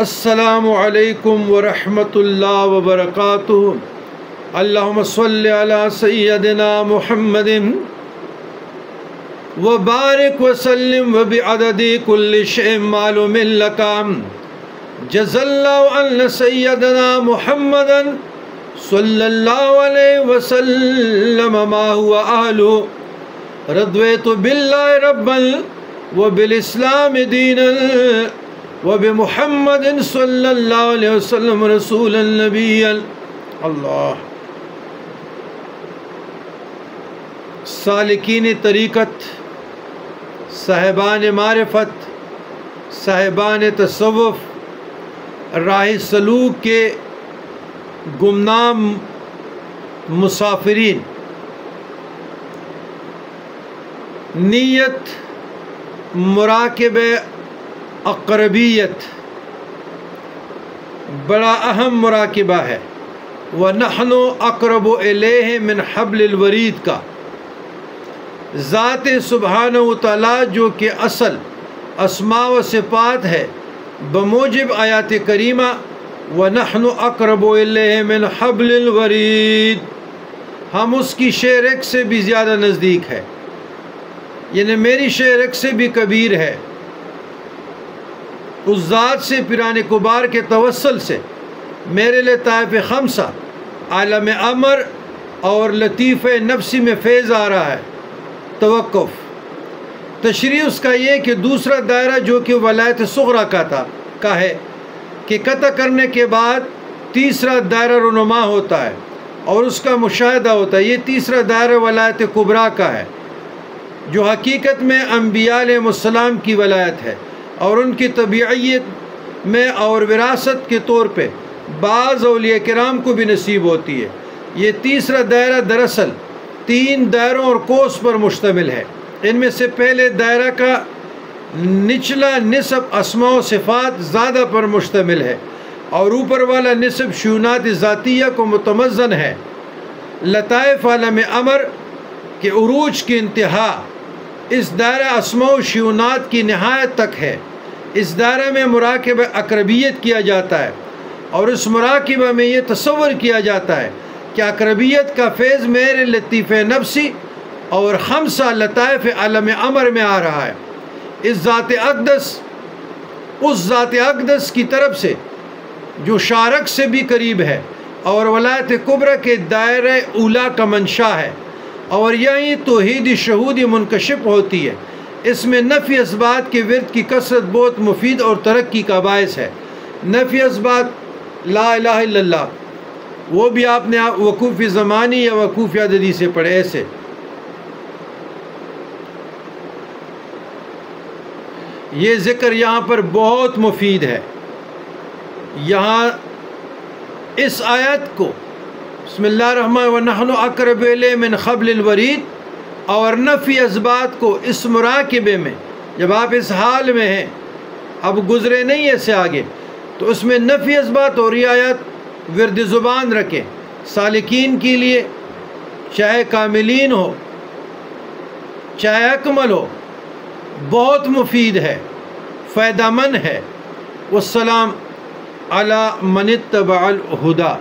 السلام علیکم ورحمۃ اللہ وبرکاتہ۔ اللہم صلی علی سیدنا محمد وبارک وسلم وبعدد کل شیء معلوم لک جزا اللہ عنا سیدنا محمد صلی اللہ علیہ وسلم ما هو اہلہ رضیت باللہ ربا وبالاسلام دینا وبمحمد صلی اللہ علیہ وسلم رسول النبی اللہ۔ سالکین طریقت، صاحبان معرفت، صاحبان تصوف، راہ سلوک کے گمنام مسافرین، نیت مراقبہ اقربیت بڑا اہم مراقبہ ہے۔ وَنَحْنُ أَقْرَبُ إِلَيْهِ مِنْ حَبْلِ الْوَرِيدِ کا ذات سبحانہ وتعالیٰ جو کہ اصل اسماء و صفات ہے بموجب آیات کریمہ وَنَحْنُ أَقْرَبُ إِلَيْهِ مِنْ حَبْلِ الْوَرِيدِ، ہم اس کی شعر سے بھی زیادہ نزدیک ہے، یعنی میری شعر سے بھی کبیر ہے۔ اس ذات سے پیران کبار کے توسل سے میرے لطائف خمسہ عالم امر اور لطیف نفسی میں فیض آ رہا ہے۔ توقف تشریح اس کا یہ کہ دوسرا دائرہ جو کہ ولایت صغریٰ کا ہے کہ قطع کرنے کے بعد تیسرا دائرہ رونما ہوتا ہے اور اس کا مشاہدہ ہوتا ہے۔ یہ تیسرا دائرہ ولایت کبریٰ کا ہے جو حقیقت میں انبیاء علیہ السلام کی ولایت ہے اور ان کی طبیعیت میں اور وراثت کے طور پہ بعض اولیاء کرام کو بھی نصیب ہوتی ہے۔ یہ تیسرا دائرہ دراصل 3 دائروں اور کوس پر مشتمل ہے۔ ان میں سے پہلے دائرہ کا نچلا نصب اسماء و صفات زیادہ پر مشتمل ہے اور اوپر والا نصب شؤونات ذاتیہ کو متمزن ہے۔ لطائف عالم امر کے عروج کی انتہا اس دائرہ اسماء و شؤونات کی نہایت تک ہے۔ اس دائرہ میں مراقبہ اقربیت کیا جاتا ہے اور اس مراقبہ میں یہ تصور کیا جاتا ہے کہ اقربیت کا فیض میرے لطیف نفسی اور خمسہ لطائف عالم امر میں آ رہا ہے۔ اس ذات اقدس کی طرف سے جو شارک سے بھی قریب ہے اور ولایت کبریٰ کے دائرہ اولیٰ کا منشا ہے اور یہی توحید شہودی منکشف ہوتی ہے۔ اس میں نفی اثبات کے ورد کی کثرت بہت مفید اور ترقی کا باعث ہے۔ نفی اثبات لا الہ الا اللہ، وہ بھی آپ نے وقوف زمانی یا وقوف عددی سے پڑھے۔ ایسے یہ ذکر یہاں پر بہت مفید ہے۔ یہاں اس آیت کو بسم اللہ الرحمن وَنَحْنُ أَقْرَبُ إِلَيْهِ مِنْ حَبْلِ الْوَرِيدِ اور نفی اثبات کو اس مراقبے میں جب آپ اس حال میں ہیں، اب گزرے نہیں ایسے آگے، تو اس میں نفی اثبات اور یہ آیت ورد زبان رکھیں سالکین کے لیے، چاہے کاملین ہو چاہے اکمل ہو، بہت مفید ہے، فائدہ مند ہے۔ والسلام علی من اتبع الہدی۔